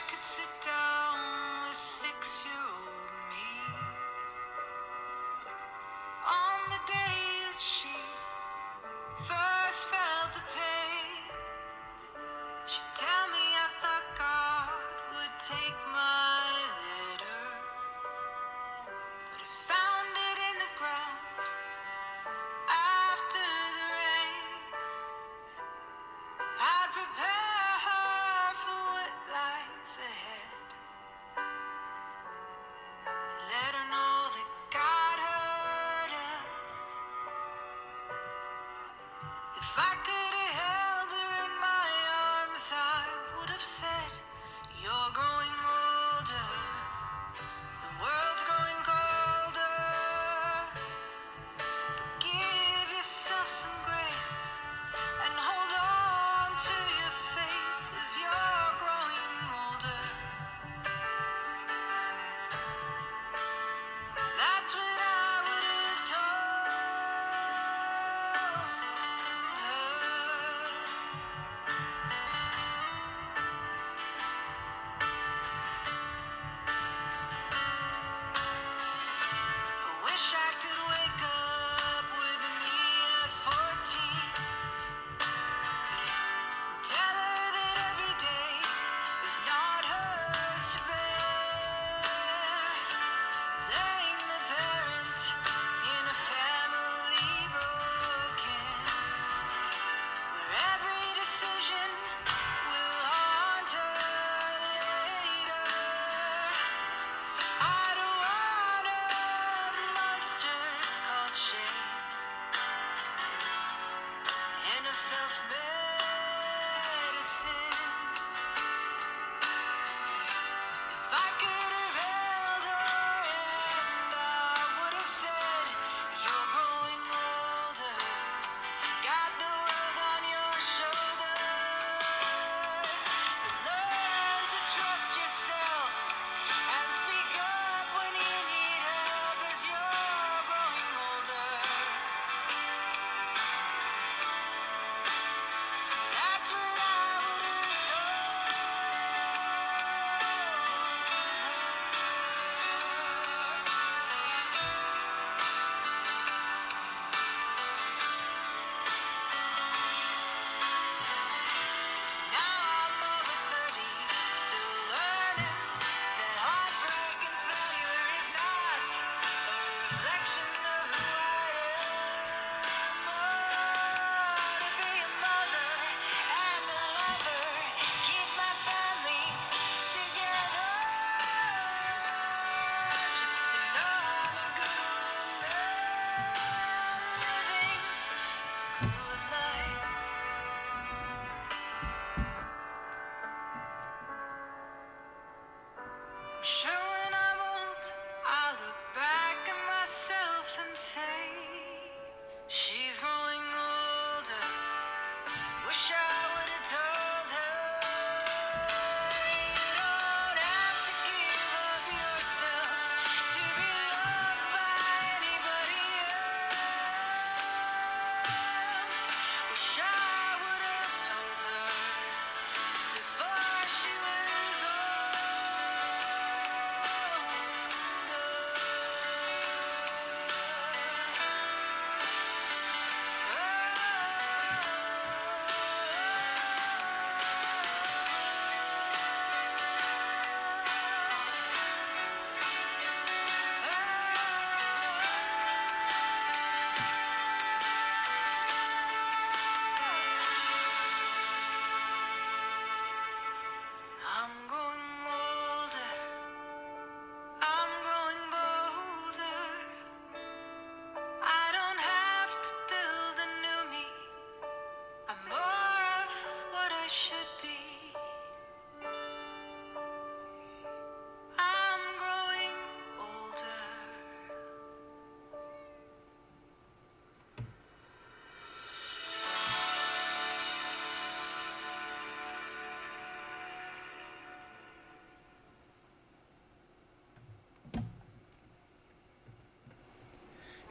could sit down with 6-year-old me on the day that she first felt the pain. She'd tell me I thought God would take my letter, but I found it in the ground after the rain. I'd prepare her for what lies ahead, let her know that God heard us. If I could have held her in my arms, I would have said, you're growing older, the world's growing colder, but give yourself some grace and hold on to your faith as you're growing older. That's what I would have told her. I wish I could wake up with me at 14. Tell her that every day is not hers to bear. Playing the parent in a family broken, where every decision will haunt her later. I don't want monsters called shame and of self-medicine. If I could have held her hand, I would have said, you're growing older, got the world on your shoulders. Learn to trust yourself and speak up when you need help as you're growing older. That's what I would have told her. Now I'm over 30, still learning that heartbreak and failure is not a reflection of who I am. To be a mother and a lover, keep my family together. Just to know I'm a good woman, living a good life. I'm sure when I'm old, I'll look back at myself and say, she's growing older. Wish I would have told her, you don't have to give up yourself to be loved by anybody else. Wish I would have told her before she was I'm growing older, I'm growing bolder. I don't have to build a new me, I'm more of what I should be. I'm growing older.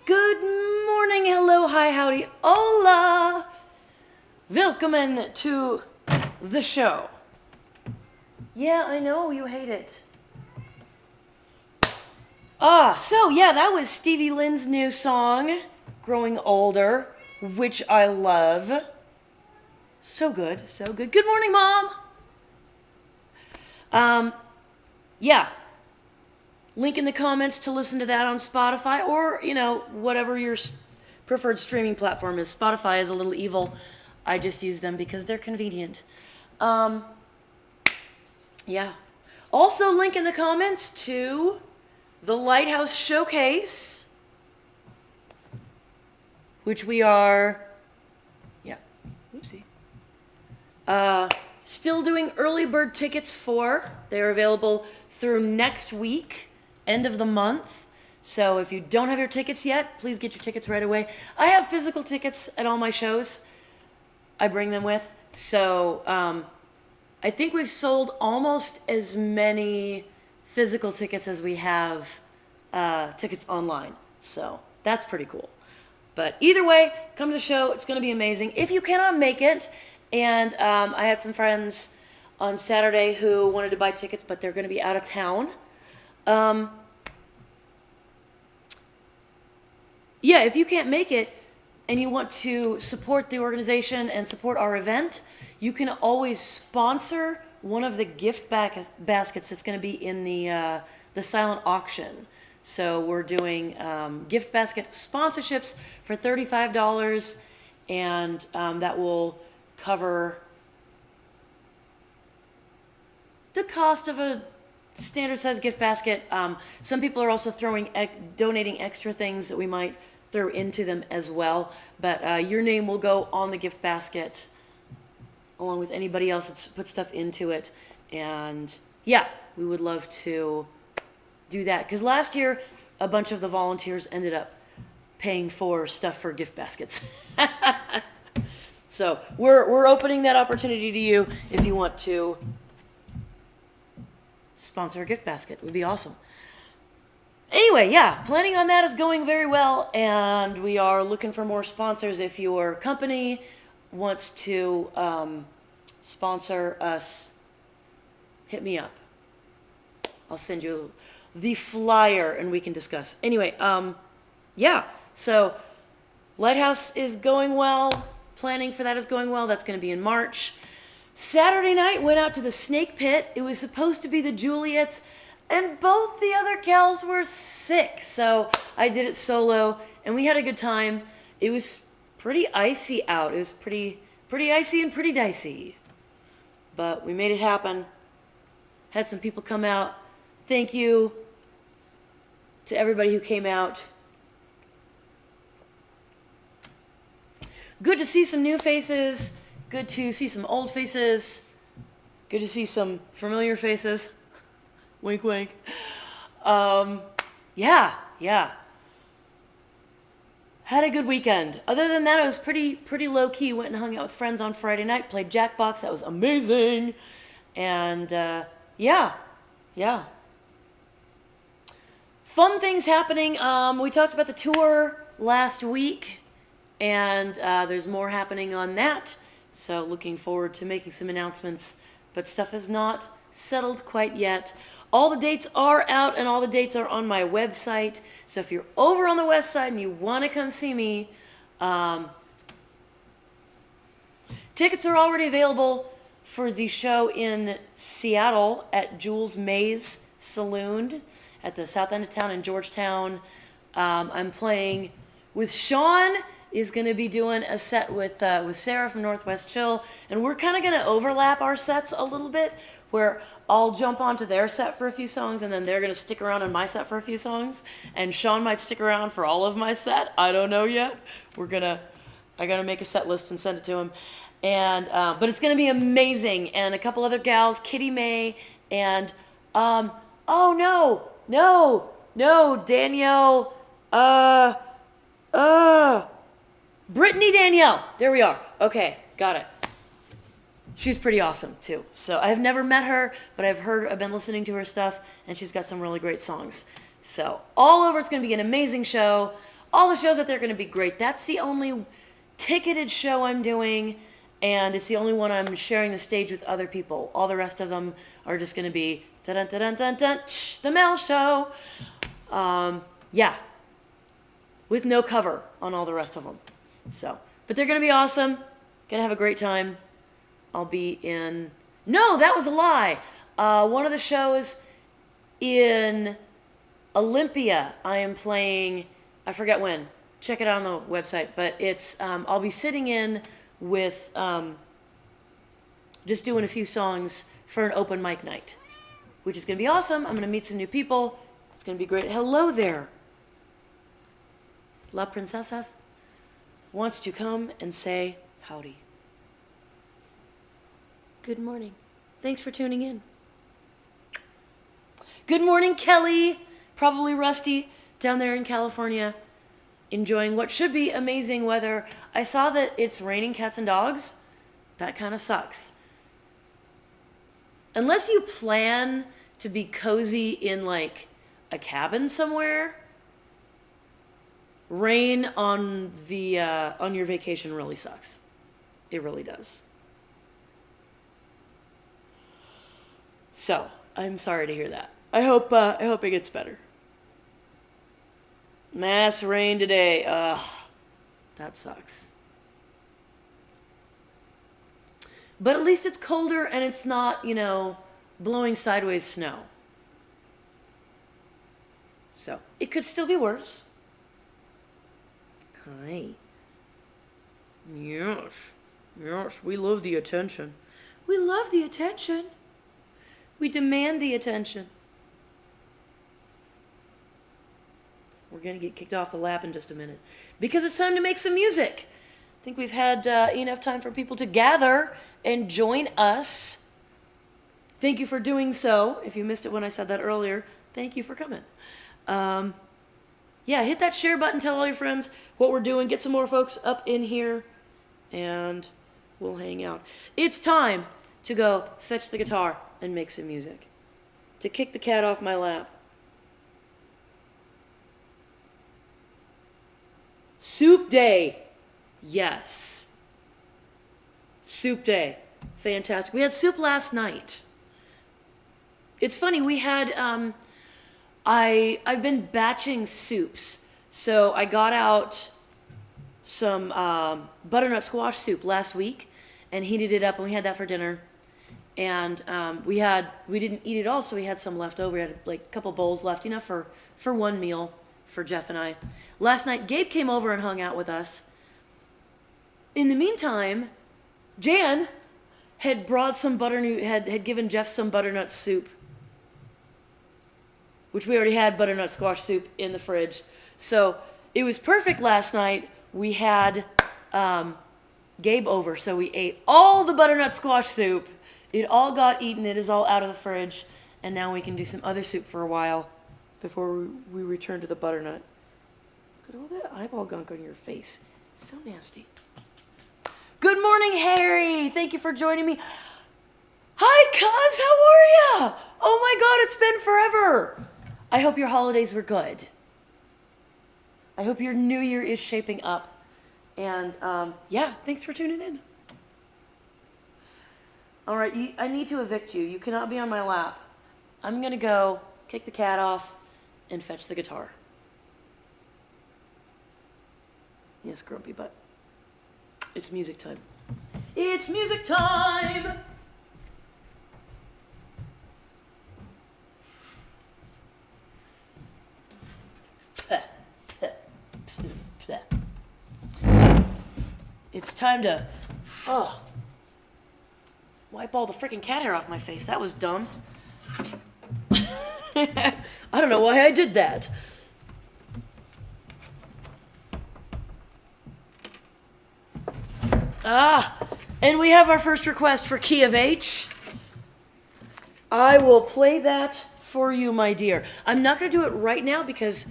Good morning, hello, hi, howdy, hola. Willkommen to the show. Yeah, I know you hate it. So yeah, that was Stevie Lynn's new song, Growing Older, which I love. So good, so good. Good morning, Mom. Yeah. Link in the comments to listen to that on Spotify or, whatever your preferred streaming platform is. Spotify is a little evil. I just use them because they're convenient. Yeah. Also, link in the comments to the Lighthouse Showcase, which we are, still doing early bird tickets for. They're available through next week, end of the month. So if you don't have your tickets yet, please get your tickets right away. I have physical tickets at all my shows. I bring them with. So I think we've sold almost as many physical tickets as we have tickets online. So that's pretty cool. But either way, come to the show. It's going to be amazing. If you cannot make it, and I had some friends on Saturday who wanted to buy tickets, but they're going to be out of town. Yeah, if you can't make it and you want to support the organization and support our event, you can always sponsor one of the gift baskets that's going to be in the silent auction. So we're doing gift basket sponsorships for $35, and that will cover the cost of a standard size gift basket. Some people are also donating extra things that we might throw into them as well. But your name will go on the gift basket along with anybody else that's put stuff into it. And yeah, we would love to do that. Because last year, a bunch of the volunteers ended up paying for stuff for gift baskets. So we're opening that opportunity to you if you want to sponsor a gift basket. It would be awesome. Anyway, yeah, planning on that is going very well, and we are looking for more sponsors. If your company wants to sponsor us, hit me up. I'll send you the flyer and we can discuss. Anyway, yeah, so Lighthouse is going well. Planning for that is going well. That's going to be in March. Saturday night, went out to the Snake Pit. It was supposed to be the Juliets, and both the other gals were sick. So I did it solo, and we had a good time. It was pretty icy out. It was pretty icy and pretty dicey. But we made it happen. Had some people come out. Thank you to everybody who came out. Good to see some new faces. Good to see some old faces. Good to see some familiar faces. Wink, wink. Yeah. Had a good weekend. Other than that, it was pretty low key. Went and hung out with friends on Friday night. Played Jackbox. That was amazing. And yeah. Fun things happening. We talked about the tour last week, and there's more happening on that. So looking forward to making some announcements, but stuff is not settled quite yet. All the dates are out, and all the dates are on my website. So if you're over on the west side and you want to come see me, tickets are already available for the show in Seattle at Jules Mays Saloon at the south end of town in Georgetown. I'm playing with Sean. Is going to be doing a set with Sarah from Northwest Chill, and we're kind of going to overlap our sets a little bit, where I'll jump onto their set for a few songs, and then they're going to stick around on my set for a few songs, and Sean might stick around for all of my set. I don't know yet. I got to make a set list and send it to him, and but it's going to be amazing. And a couple other gals, Kitty May, and Danielle, Brittany Danielle. There we are. Okay, got it. She's pretty awesome too. So I've never met her, but I've been listening to her stuff, and she's got some really great songs. So all over, it's going to be an amazing show. All the shows out there are going to be great. That's the only ticketed show I'm doing and it's the only one I'm sharing the stage with other people. All the rest of them are just going to be dun dun dun dun dun the Mel Show. Yeah, with no cover on all the rest of them. So, but they're going to be awesome. Gonna have a great time. I'll be in. No, that was a lie. One of the shows in Olympia, I am playing. I forget when. Check it out on the website. But it's. I'll be sitting in with just doing a few songs for an open mic night, which is gonna be awesome. I'm gonna meet some new people. It's gonna be great. Hello there. La Princesa wants to come and say howdy. Good morning. Thanks for tuning in. Good morning, Kelly. Probably rusty down there in California, enjoying what should be amazing weather. I saw that it's raining cats and dogs. That kind of sucks. Unless you plan to be cozy in like a cabin somewhere, rain on your vacation really sucks. It really does. So, I'm sorry to hear that. I hope it gets better. Mass rain today. That sucks. But at least it's colder and it's not, blowing sideways snow. So, it could still be worse. Hi. Yes, we love the attention. We love the attention. We demand the attention. We're going to get kicked off the lap in just a minute because it's time to make some music. I think we've had enough time for people to gather and join us. Thank you for doing so. If you missed it when I said that earlier, thank you for coming. Yeah, hit that share button, tell all your friends what we're doing, get some more folks up in here, and we'll hang out. It's time to go fetch the guitar and make some music. To kick the cat off my lap. Soup Day. Yes. Soup Day. Fantastic. We had soup last night. It's funny, we had, I've been batching soups. So I got out some butternut squash soup last week and heated it up, and we had that for dinner. And we didn't eat it all, so we had some left over. We had like a couple bowls left, enough for one meal for Jeff and I. Last night, Gabe came over and hung out with us. In the meantime, Jan had brought some had given Jeff some butternut soup, which we already had butternut squash soup in the fridge. So it was perfect last night. We had Gabe over, so we ate all the butternut squash soup. It all got eaten. It is all out of the fridge. And now we can do some other soup for a while before we return to the butternut. Look at all that eyeball gunk on your face. So nasty. Good morning, Harry. Thank you for joining me. Hi, cuz. How are ya? Oh my God, it's been forever. I hope your holidays were good. I hope your new year is shaping up. And yeah, thanks for tuning in. All right, I need to evict you. You cannot be on my lap. I'm going to go kick the cat off and fetch the guitar. Yes, grumpy butt. It's music time. It's music time! It's time to wipe all the freaking cat hair off my face. That was dumb. I don't know why I did that. And we have our first request for Key of H. I will play that for you, my dear. I'm not going to do it right now because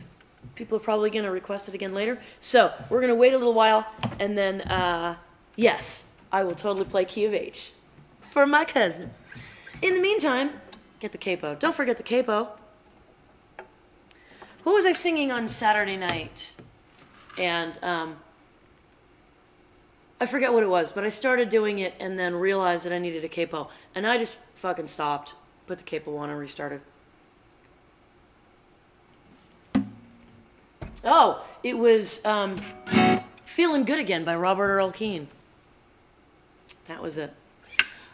people are probably going to request it again later. So we're going to wait a little while, and then, yes, I will totally play Key of H for my cousin. In the meantime, get the capo. Don't forget the capo. What was I singing on Saturday night? And I forget what it was, but I started doing it and then realized that I needed a capo. And I just fucking stopped, put the capo on, and restarted. Oh, it was Feeling Good Again by Robert Earl Keen. That was it.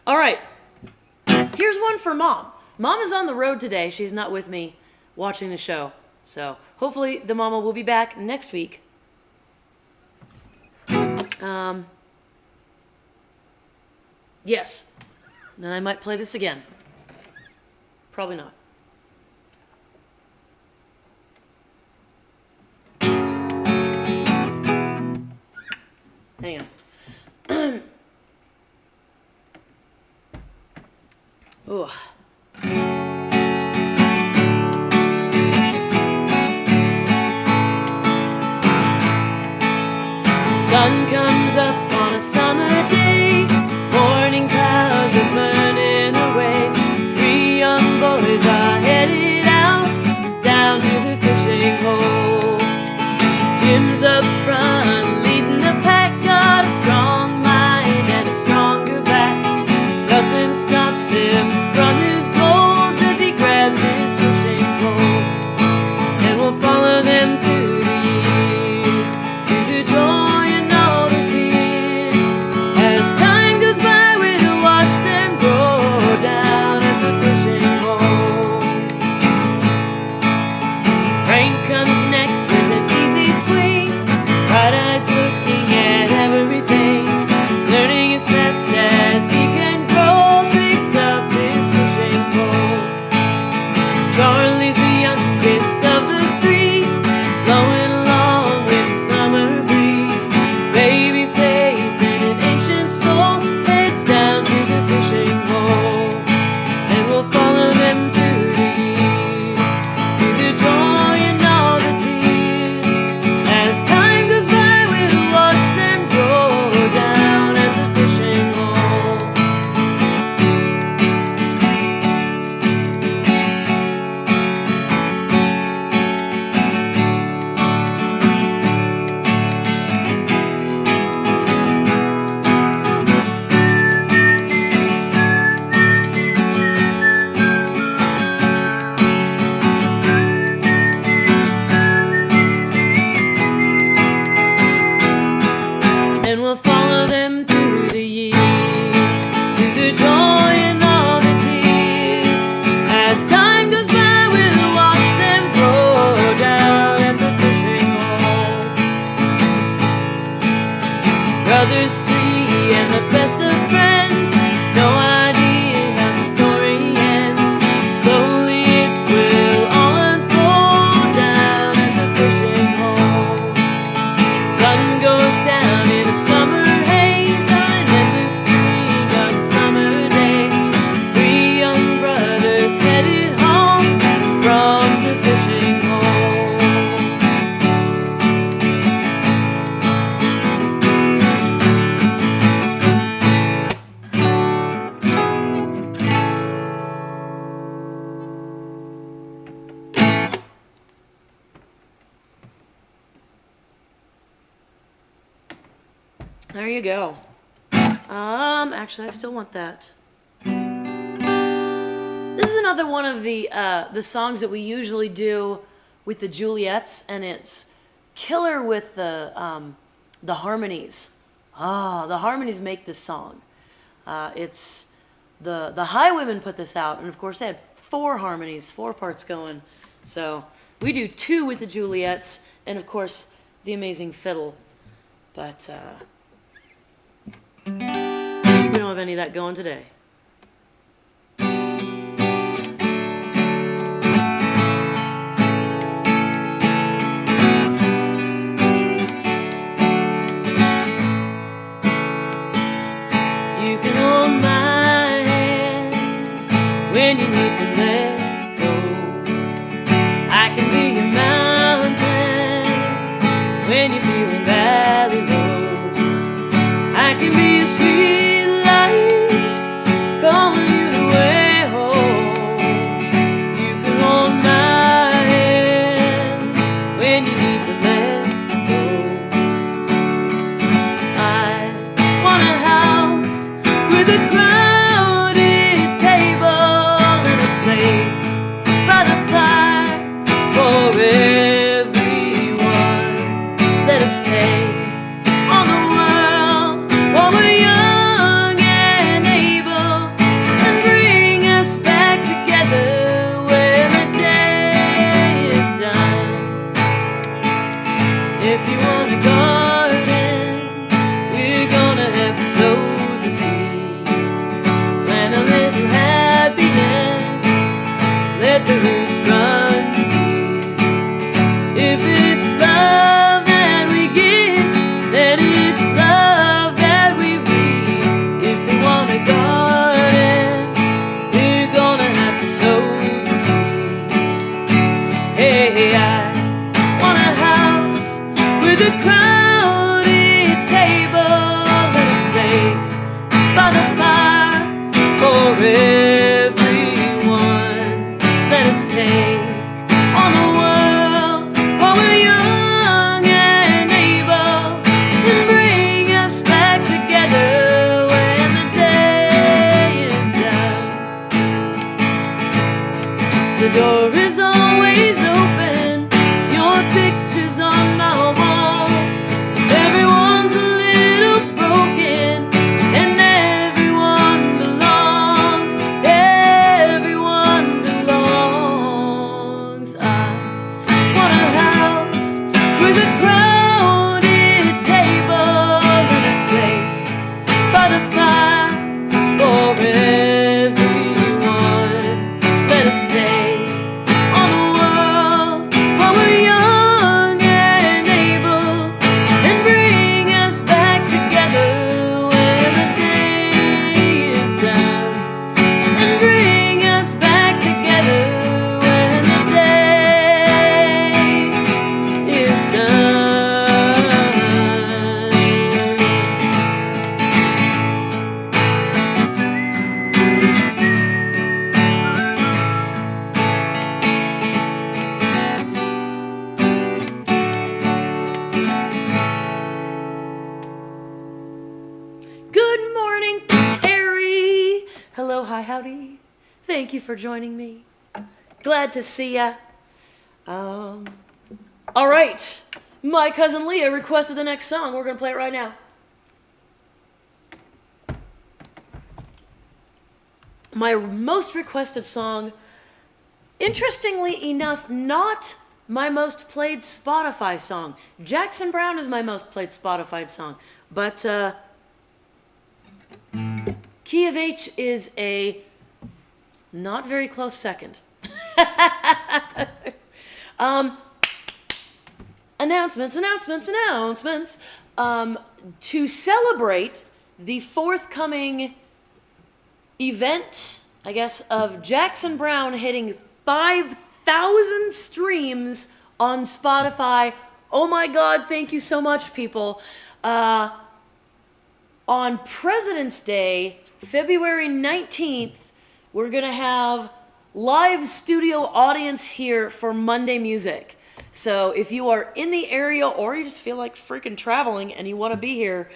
All right. Here's one for Mom. Mom is on the road today. She's not with me watching the show. So hopefully the mama will be back next week. Yes. Then I might play this again. Probably not. Hang on. Ooh. Sun comes up on a summer day. Morning clouds are burning away. 3 young boys are headed out down to the fishing hole. Jim's up front, leading the pack. Got a strong mind and a stronger back. Nothing stops him from his goals as he grabs his fishing pole. And we'll follow them through the years, through the joy and all the tears. As time goes by, we'll watch them grow down at the fishing hole. Frank comes next with an easy swing, bright eyes looking at everything, learning as fast as he can grow, picks up his fishing pole. Charlie's the youngest of the 3, blowing along with the summer breeze. Baby face and an ancient soul heads down to the fishing hole. And we'll follow them through the years, through the joy and all the tears. As time goes by, we'll watch them grow down at the fishing hole. And we'll follow them through the years, through the joy and all the tears. As time goes by, we'll watch them grow down at the fishing hole. Brothers 3 and the best of friends, no idea how the story ends. Slowly it will all unfold down at the fishing hole. Sun goes down in a summer haze on an endless string of summer days. 3 young brothers headed home from the fishing hole. There you go. Actually, I still want that. This is another one of the songs that we usually do with the Juliettes, and it's killer with the harmonies. The harmonies make this song. It's the Highwomen put this out, and of course they had 4 harmonies, 4 parts going. So we do 2 with the Juliettes, and of course the amazing fiddle. But we don't have any of that going today. You can hold my hand when you need to let go. I can be your mountain when you're feeling valley low. I can be a sweet light calling you the way home. You can hold my hand when you need to let go. I roots run deep. If it's love that we give, then it's love that we reap. If we want a garden, we're gonna have to sow the seeds. Hey, I want a house with a crowded table and a place by the fire for everyone. Let us take on the world while we're young and able, and bring us back together when the day is done. The door is always open, your picture's on my wall. Everyone's a little broken, and everyone belongs. Everyone belongs. I want a house with a crowded table and a place by the fire for everyone. Let us take on the world while we're young and able, and bring us back together when the day is done. And bring us back together when the day is done. Good morning, Perry. Hello, hi, howdy. Thank you for joining me. Glad to see ya. All right. My cousin Leah requested the next song. We're going to play it right now. My most requested song, interestingly enough, not my most played Spotify song. Jackson Browne is my most played Spotify song, but Key of H is a not very close second. Announcements. To celebrate the forthcoming event, I guess, of Jackson Browne hitting 5,000 streams on Spotify. Oh my God, thank you so much, people. On President's Day, February 19th, we're going to have live studio audience here for Monday Music. So if you are in the area or you just feel like freaking traveling and you want to be here,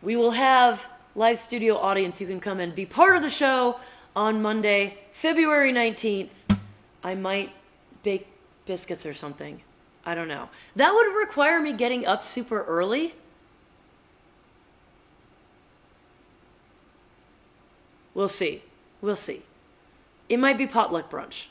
we will have live studio audience. You can come and be part of the show on Monday, February 19th. I might bake biscuits or something. I don't know. That would require me getting up super early. We'll see. It might be potluck brunch.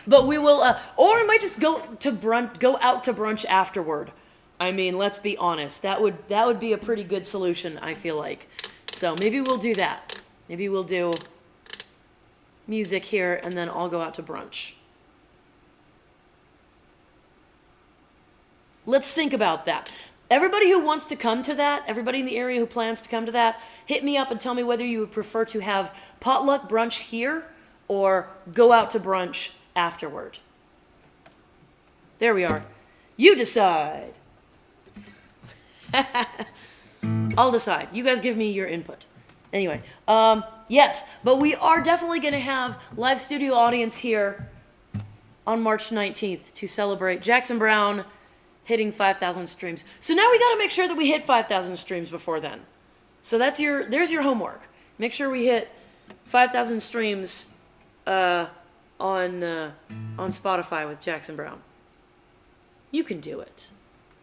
But we will, or we might just go out to brunch afterward. I mean, let's be honest. That would be a pretty good solution, I feel like. So maybe we'll do that. Maybe we'll do music here and then I'll go out to brunch. Let's think about that. Everybody who wants to come to that, everybody in the area who plans to come to that, hit me up and tell me whether you would prefer to have potluck brunch here or go out to brunch afterward. There we are. You decide. I'll decide. You guys give me your input. Anyway, yes, but we are definitely going to have live studio audience here on March 19th to celebrate Jackson Browne hitting 5,000 streams. So now we got to make sure that we hit 5,000 streams before then. So there's your homework. Make sure we hit 5,000 streams on Spotify with Jackson Browne. You can do it.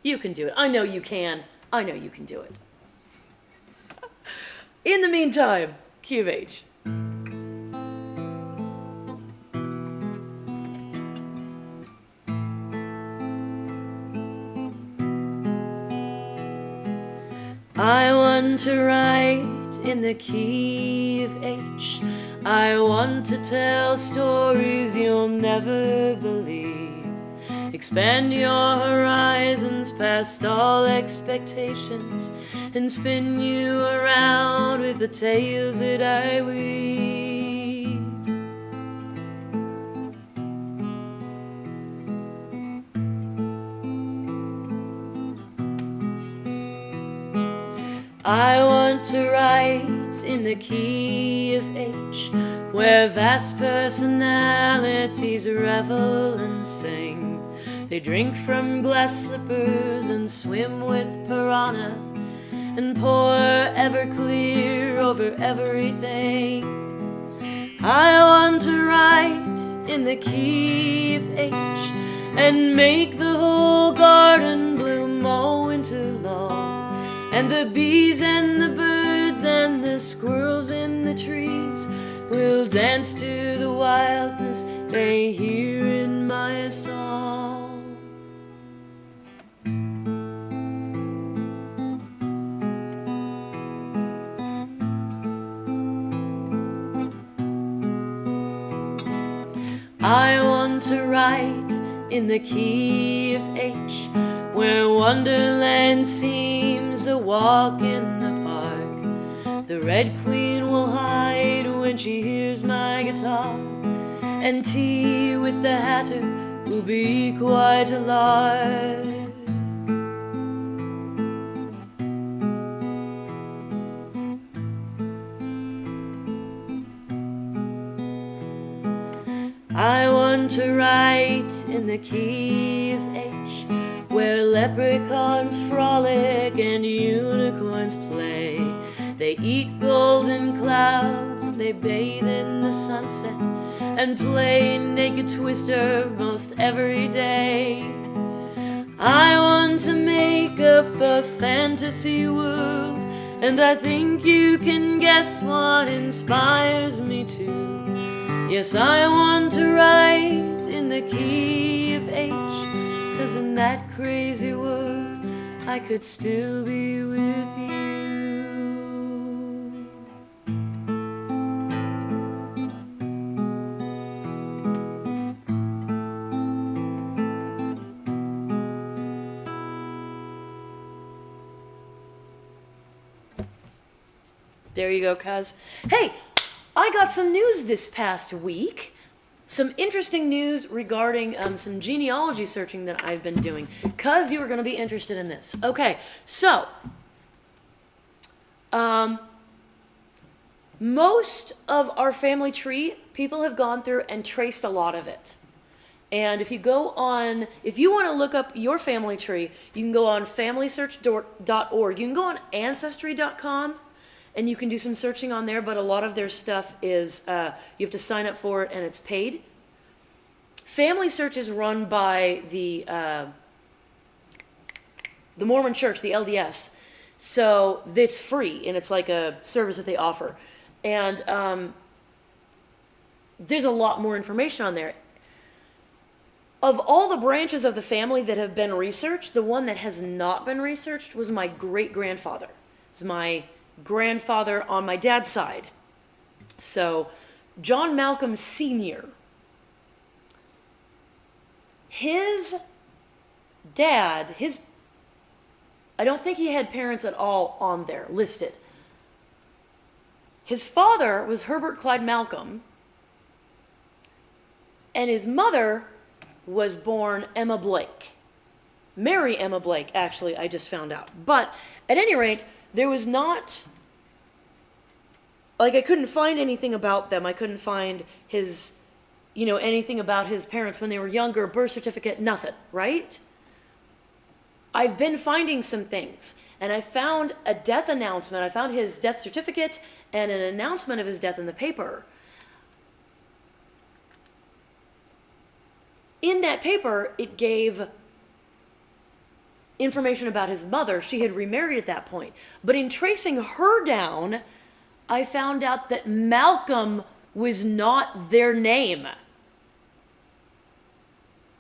I know you can. You can do it. In the meantime, Key of H. I want to write in the key of H. I want to tell stories you'll never believe. Expand your horizons past all expectations and spin you around with the tales that I weave. I want to write in the key of H, where vast personalities revel and sing. They drink from glass slippers and swim with piranha and pour Everclear over everything. I want to write in the key of H and make the whole garden bloom all winter long. And the bees and the birds and the squirrels in the trees will dance to the wildness they hear in my song. I want to write in the key of H, where Wonderland seems a walk in the park. The Red Queen will hide when she hears my guitar, and tea with the Hatter will be quite a lark. I want to write in the key of H, where leprechauns frolic and unicorns play. They eat golden clouds and they bathe in the sunset and play naked twister most every day. I want to make up a fantasy world, and I think you can guess what inspires me to. Yes, I want to write in the key of H, 'cause in that crazy world I could still be with you. There you go, cuz. Hey, I got some news this past week. Some interesting news regarding some genealogy searching that I've been doing, because you are going to be interested in this. Okay, so most of our family tree, people have gone through and traced a lot of it. And if you want to look up your family tree, you can go on familysearch.org. You can go on ancestry.com. And you can do some searching on there, but a lot of their stuff is, you have to sign up for it and it's paid. Family Search is run by the Mormon Church, the LDS. So it's free and it's like a service that they offer. And there's a lot more information on there. Of all the branches of the family that have been researched, the one that has not been researched was my great-grandfather. It's my grandfather on my dad's side. So, John Malcolm Sr. His dad, I don't think he had parents at all on there listed. His father was Herbert Clyde Malcolm, and his mother was born Emma Blake. Mary Emma Blake, actually, I just found out. But, at any rate, there was not, I couldn't find anything about them. I couldn't find anything about his parents when they were younger, birth certificate, nothing, right? I've been finding some things, and I found a death announcement. I found his death certificate and an announcement of his death in the paper. In that paper, it gave information about his mother. She had remarried at that point. But in tracing her down, I found out that Malcolm was not their name.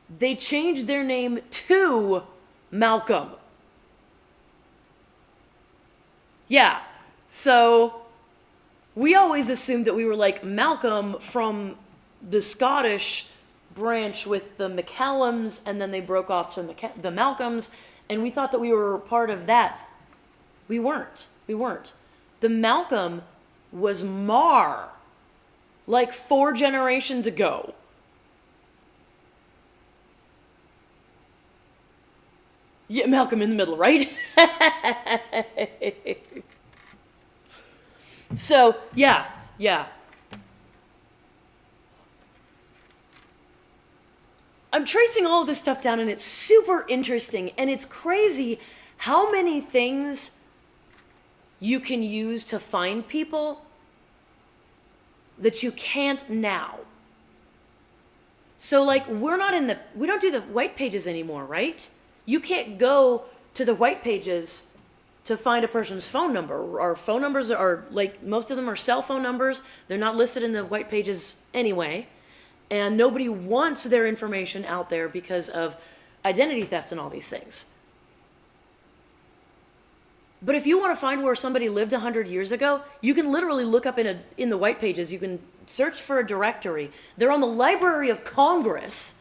They changed their name to Malcolm. Yeah, so we always assumed that we were like Malcolm from the Scottish branch with the McCallums, and then they broke off to the Malcolms, and we thought that we were part of that. We weren't. We weren't. The Malcolm was Mar, like 4 generations ago. Yeah, Malcolm in the middle, right? So, yeah. I'm tracing all of this stuff down, and it's super interesting, and it's crazy how many things you can use to find people that you can't now. So like, we don't do the white pages anymore, right? You can't go to the white pages to find a person's phone number. Our phone numbers are, like, most of them are cell phone numbers. They're not listed in the white pages anyway. And nobody wants their information out there because of identity theft and all these things. But if you want to find where somebody lived 100 years ago, you can literally look up in the white pages. You can search for a directory. They're on the Library of Congress,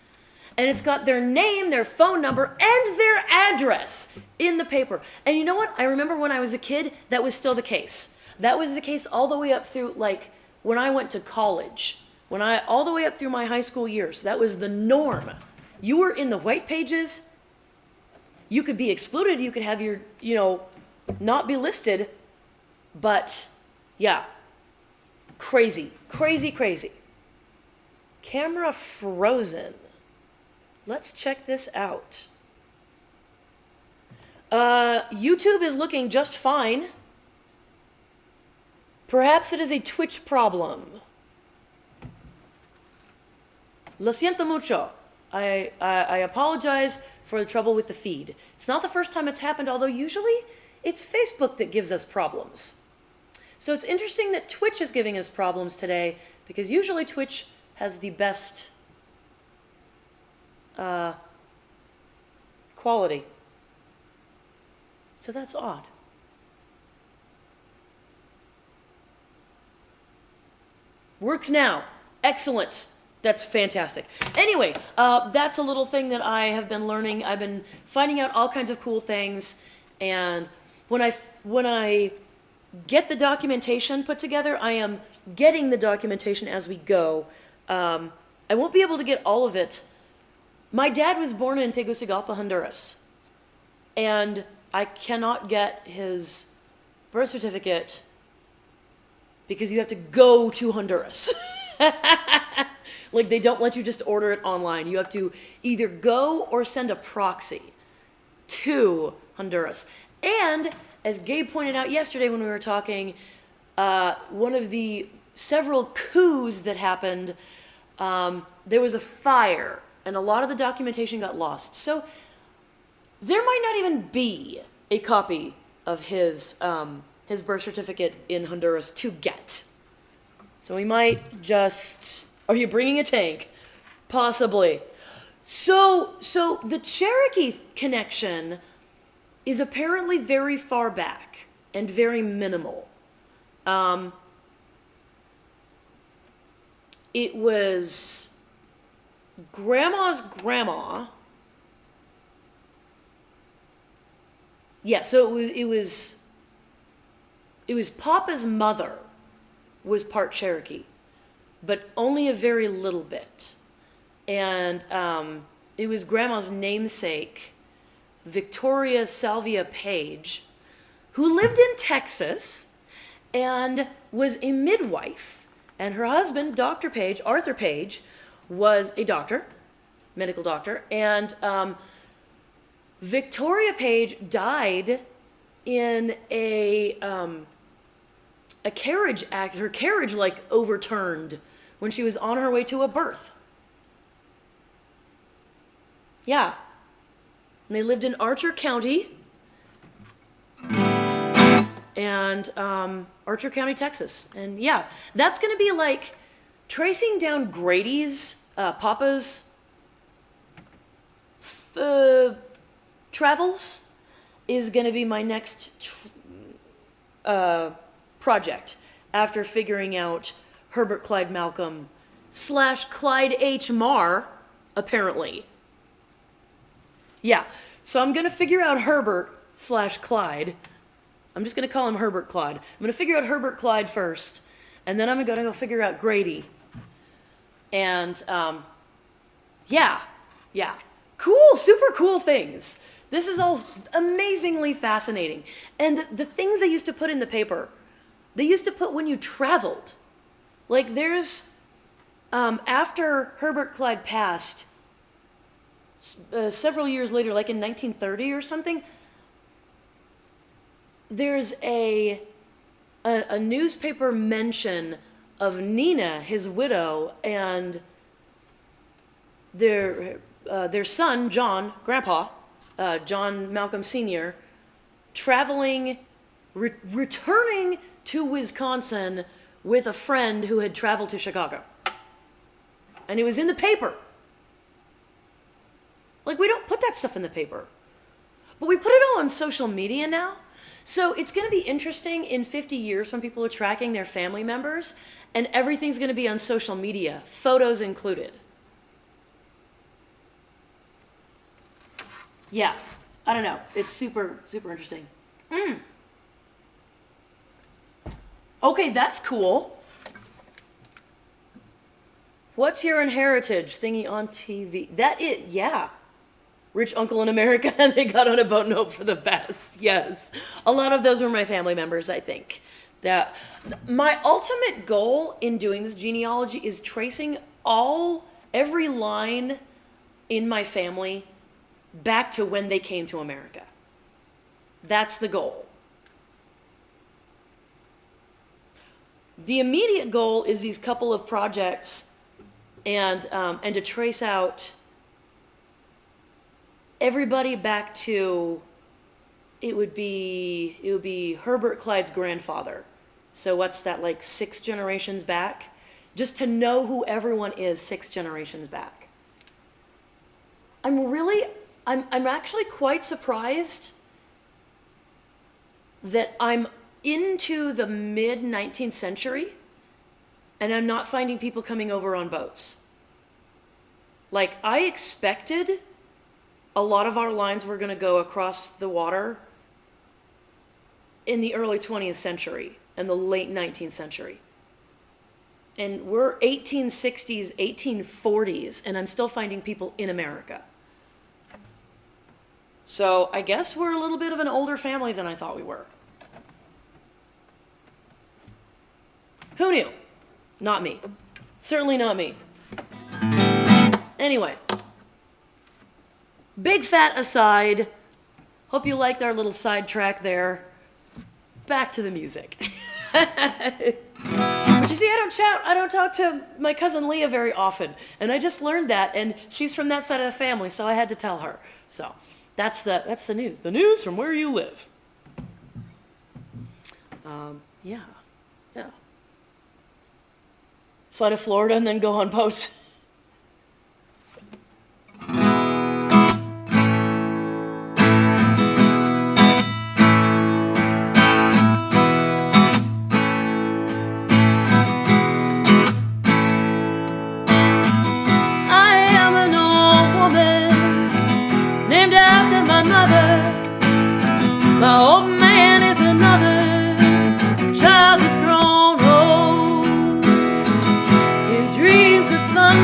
and it's got their name, their phone number, and their address in the paper. And you know what? I remember when I was a kid, that was still the case. That was the case all the way up through, like, when I went to college. All the way up through my high school years. That was the norm. You were in the white pages. You could be excluded. You could have your, not be listed. But, yeah. Crazy. Camera frozen. Let's check this out. YouTube is looking just fine. Perhaps it is a Twitch problem. Lo siento mucho. I apologize for the trouble with the feed. It's not the first time it's happened, although usually it's Facebook that gives us problems. So it's interesting that Twitch is giving us problems today, because usually Twitch has the best quality. So that's odd. Works now. Excellent. That's fantastic. Anyway, that's a little thing that I have been learning. I've been finding out all kinds of cool things, and when I get the documentation put together, I am getting the documentation as we go. I won't be able to get all of it. My dad was born in Tegucigalpa, Honduras, and I cannot get his birth certificate because you have to go to Honduras. Like, they don't let you just order it online. You have to either go or send a proxy to Honduras. And, as Gabe pointed out yesterday when we were talking, one of the several coups that happened, there was a fire, and a lot of the documentation got lost. So, there might not even be a copy of his birth certificate in Honduras to get. So we might just... Are you bringing a tank? Possibly. So the Cherokee connection is apparently very far back and very minimal. It was Grandma's grandma. Yeah, so it was Papa's mother was part Cherokee, but only a very little bit. And it was Grandma's namesake, Victoria Salvia Page, who lived in Texas and was a midwife. And her husband, Dr. Page, Arthur Page, was a doctor, medical doctor. And Victoria Page died in a carriage accident. Her carriage, like, overturned when she was on her way to a birth. Yeah. And they lived in Archer County. And Archer County, Texas. And yeah, that's going to be like tracing down Grady's, Papa's travels is going to be my next project. after figuring out Herbert Clyde Malcolm / Clyde H. Marr, apparently. Yeah, so I'm going to figure out Herbert / Clyde. I'm just going to call him Herbert Clyde. I'm going to figure out Herbert Clyde first, and then I'm going to go figure out Grady. And, yeah. Cool, super cool things. This is all amazingly fascinating. And the things they used to put in the paper, they used to put when you traveled. Like there's, after Herbert Clyde passed, several years later, like in 1930 or something, there's a newspaper mention of Nina, his widow, and their son, John, Grandpa, John Malcolm Sr., traveling, returning to Wisconsin with a friend who had traveled to Chicago. And it was in the paper. Like, we don't put that stuff in the paper. But we put it all on social media now. So it's going to be interesting in 50 years when people are tracking their family members, and everything's going to be on social media, photos included. Yeah, I don't know. It's super, super interesting. Okay, that's cool. What's your heritage thingy on TV? That it, yeah. Rich Uncle in America, and they got on a boat and hoped for the best. Yes. A lot of those were my family members, I think. That my ultimate goal in doing this genealogy is tracing every line in my family back to when they came to America. That's the goal. The immediate goal is these couple of projects and to trace out everybody back to, it would be Herbert Clyde's grandfather. So what's that, like 6 generations back? Just to know who everyone is 6 generations back. I'm actually quite surprised that I'm into the mid-19th century and I'm not finding people coming over on boats. Like, I expected a lot of our lines were going to go across the water in the early 20th century and the late 19th century. And we're 1860s, 1840s, and I'm still finding people in America. So I guess we're a little bit of an older family than I thought we were. Who knew? Not me. Certainly not me. Anyway. Big fat aside. Hope you liked our little sidetrack there. Back to the music. But you see, I don't talk to my cousin Leah very often. And I just learned that, and she's from that side of the family, so I had to tell her. So that's the news. The news from where you live. Yeah. Fly to Florida and then go on boats. My old man is another child that's grown old. He dreams of thunder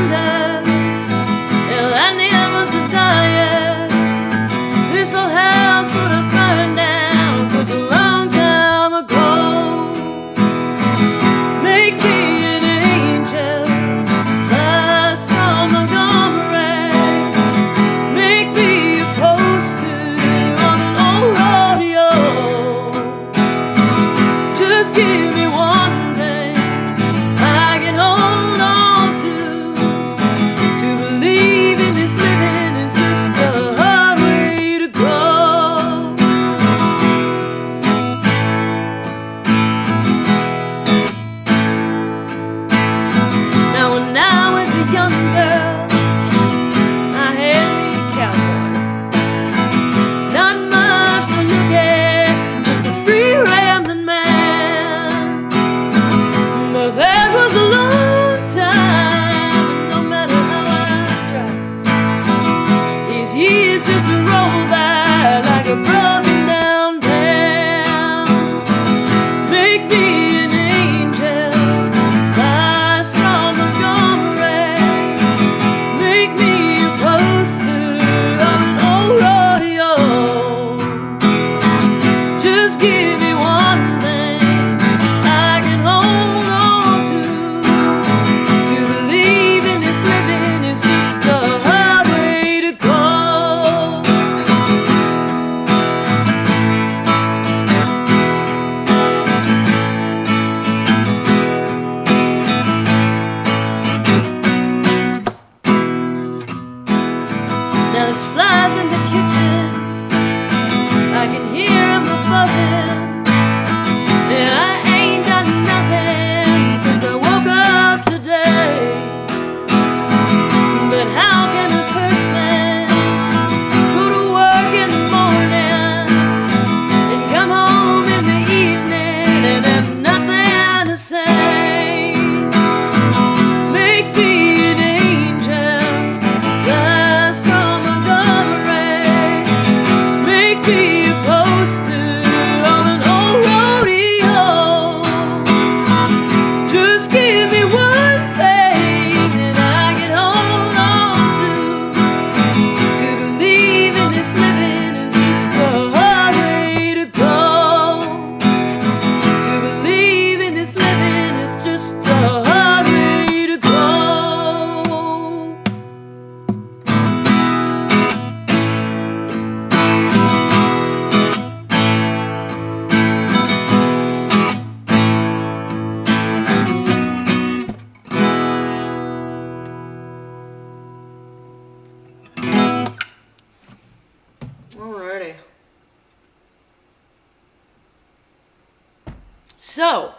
So,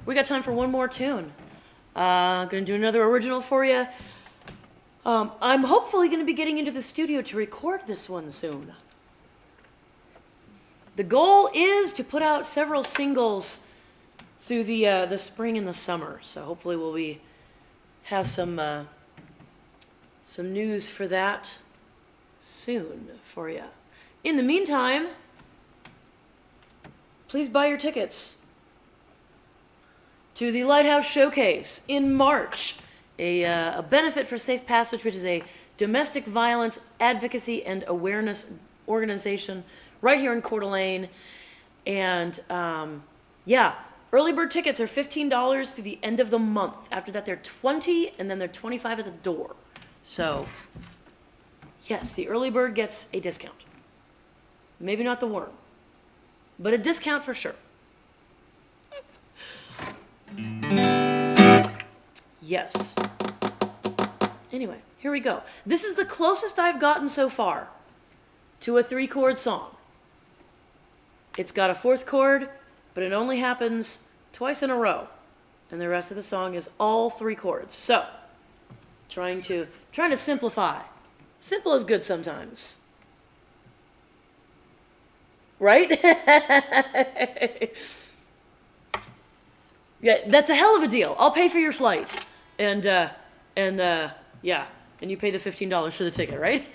we got time for one more tune. Gonna do another original for you. I'm hopefully gonna be getting into the studio to record this one soon. The goal is to put out several singles through the spring and the summer. So hopefully we'll have some news for that soon for you. In the meantime, please buy your tickets to the Lighthouse Showcase in March, a benefit for Safe Passage, which is a domestic violence advocacy and awareness organization right here in Coeur d'Alene. And yeah, early bird tickets are $15 through the end of the month. After that, they're $20, and then they're $25 at the door. So, yes, the early bird gets a discount. Maybe not the worm, but a discount for sure. Yes. Anyway, here we go. This is the closest I've gotten so far to a 3-chord song. It's got a 4th chord, but it only happens twice in a row. And the rest of the song is all 3 chords. So, trying to simplify. Simple is good sometimes. Right? Yeah, that's a hell of a deal. I'll pay for your flight. And yeah, and you pay the $15 for the ticket, right?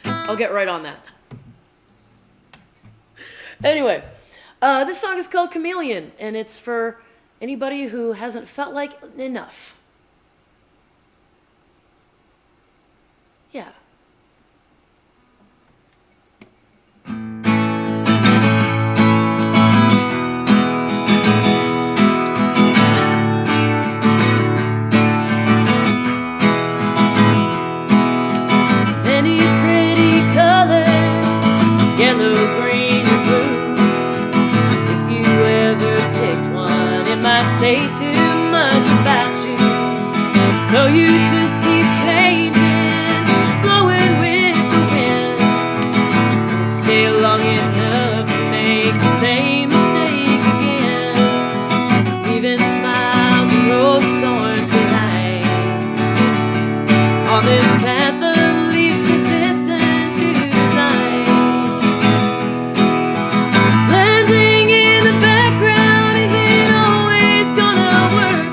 I'll get right on that. Anyway, this song is called Chameleon, and it's for anybody who hasn't felt like enough. Yeah. Many pretty colors, yellow, green, and blue. If you ever picked one, it might say too much about you. So you just keep changing, blowing with the wind. Stay long enough to make the same mistake again, leaving smiles and rose thorns behind. On this path of least resistance to design, blending in the background isn't always gonna work.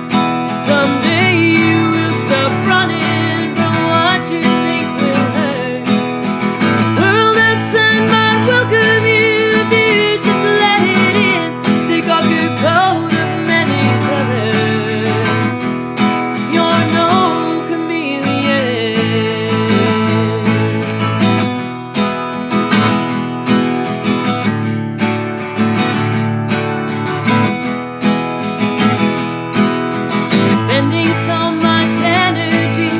Someday you will stop running from what you think will hurt. World outside might welcome you if you just let it in. Take off your coat of many colors. You're no chameleon. Spending so much energy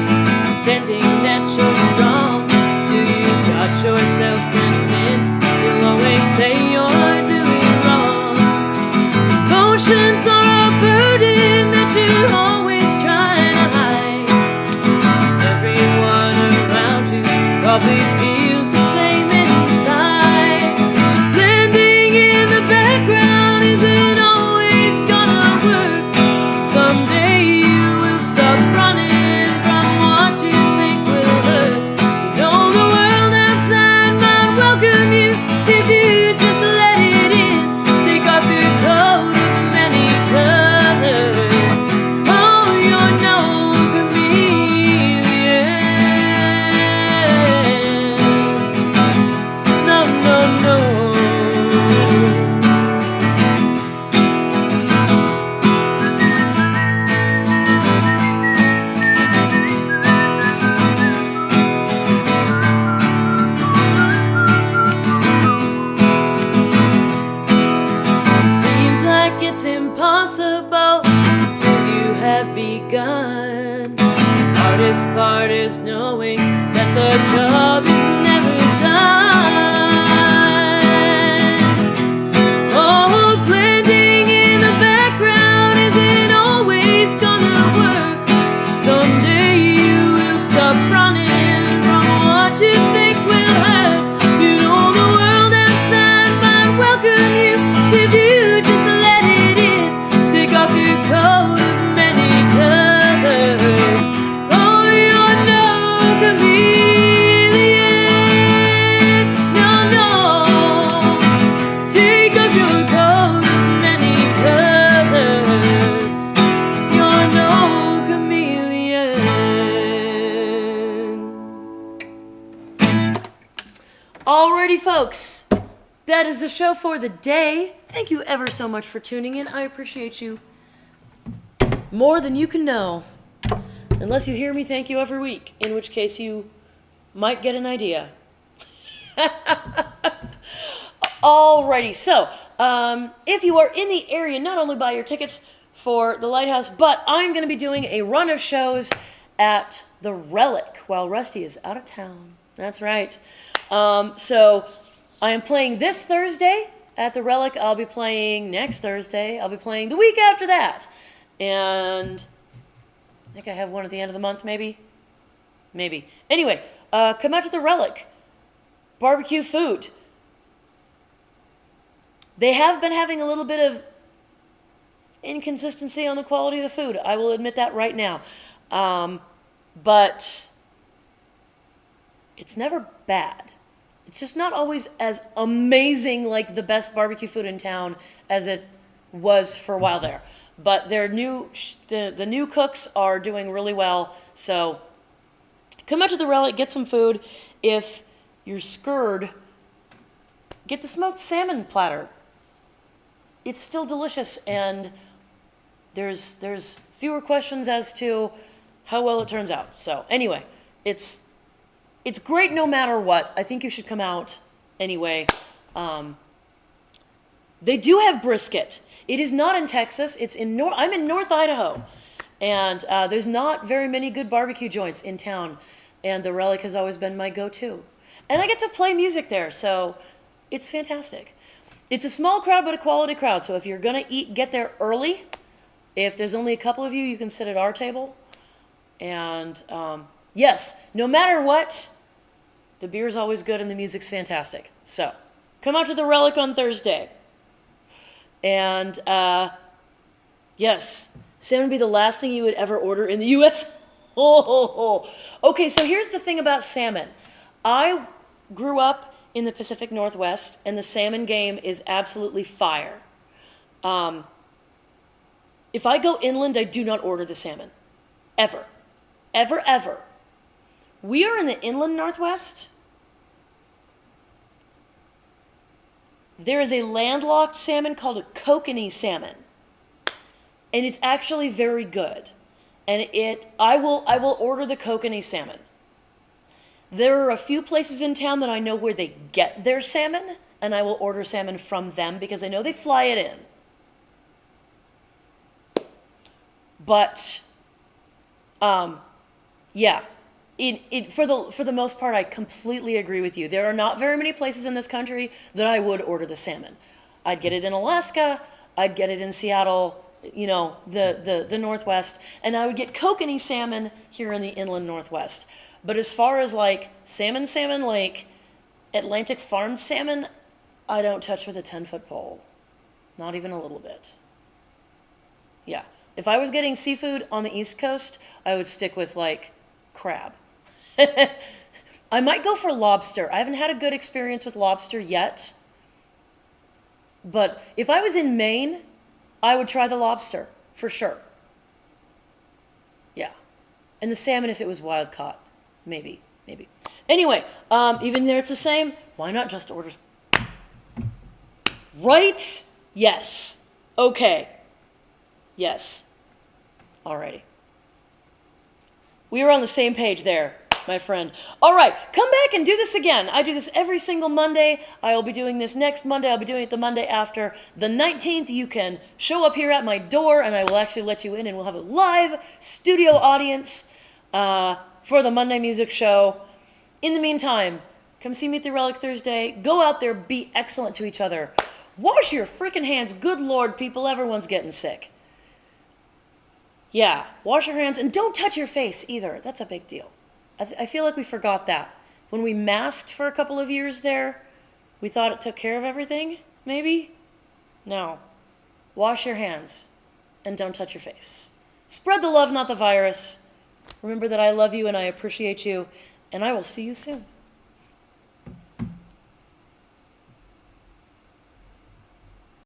pretending that you're strong. Still you got yourself convinced you'll always say you're doing wrong. Emotions are a burden that you're always trying to hide. Everyone around you probably feels the same inside. Blending in the background isn't always gonna work. Someday you will stop running from what you think will hurt. You know the world outside might welcome you if you just let it in. Take off your coat of many colors. Oh, you're no chameleon. No, no, no. Seems like it's impossible till you have begun. Hardest part is knowing that the job is never done. Oh, blending in the background isn't always gonna work. Someday you will stop running from what you think will hurt. You know the world outside might welcome you folks, that is the show for the day. Thank you ever so much for tuning in. I appreciate you more than you can know. Unless you hear me thank you every week, in which case you might get an idea. Alrighty, so if you are in the area, not only buy your tickets for the Lighthouse, but I'm going to be doing a run of shows at the Relic while Rusty is out of town. That's right. So I am playing this Thursday at the Relic. I'll be playing next Thursday. I'll be playing the week after that. And I think I have one at the end of the month, maybe. Anyway, come out to the Relic. Barbecue food. They have been having a little bit of inconsistency on the quality of the food. I will admit that right now. But it's never bad. It's just not always as amazing like the best barbecue food in town as it was for a while there. But their the new cooks are doing really well. So come out to the Relic, get some food. If you're scared, get the smoked salmon platter. It's still delicious, and there's fewer questions as to how well it turns out. So anyway, it's great no matter what. I think you should come out anyway. They do have brisket. It is not in Texas. It's in I'm in North Idaho, and there's not very many good barbecue joints in town, and the Relic has always been my go-to. And I get to play music there, so it's fantastic. It's a small crowd, but a quality crowd. So if you're going to eat, get there early. If there's only a couple of you, you can sit at our table. And yes, no matter what, the beer's always good and the music's fantastic. So come out to the Relic on Thursday. And yes, salmon would be the last thing you would ever order in the U.S. Okay, so here's the thing about salmon. I grew up in the Pacific Northwest, and the salmon game is absolutely fire. If I go inland, I do not order the salmon. Ever. Ever, ever. We are in the inland Northwest. There is a landlocked salmon called a kokanee salmon. And it's actually very good. And I will order the kokanee salmon. There are a few places in town that I know where they get their salmon, and I will order salmon from them because I know they fly it in. But, yeah, for the most part, I completely agree with you. There are not very many places in this country that I would order the salmon. I'd get it in Alaska, I'd get it in Seattle, the Northwest, and I would get kokanee salmon here in the inland Northwest. But as far as like salmon lake, Atlantic farmed salmon, I don't touch with a 10-foot pole. Not even a little bit. Yeah. If I was getting seafood on the East Coast, I would stick with like crab. I might go for lobster. I haven't had a good experience with lobster yet. But if I was in Maine, I would try the lobster for sure. Yeah. And the salmon if it was wild caught. Maybe. Anyway, even there it's the same. Why not just order? Right? Yes. Okay. Yes. Alrighty. We are on the same page there, my friend. All right, come back and do this again. I do this every single Monday. I will be doing this next Monday. I'll be doing it the Monday after. The 19th, you can show up here at my door, and I will actually let you in, and we'll have a live studio audience for the Monday music show. In the meantime, come see me at the Relic Thursday. Go out there, be excellent to each other. Wash your freaking hands. Good Lord, people, everyone's getting sick. Yeah, wash your hands, and don't touch your face either. That's a big deal. I feel like we forgot that. When we masked for a couple of years there, we thought it took care of everything, maybe? No. Wash your hands, and don't touch your face. Spread the love, not the virus. Remember that I love you and I appreciate you, and I will see you soon.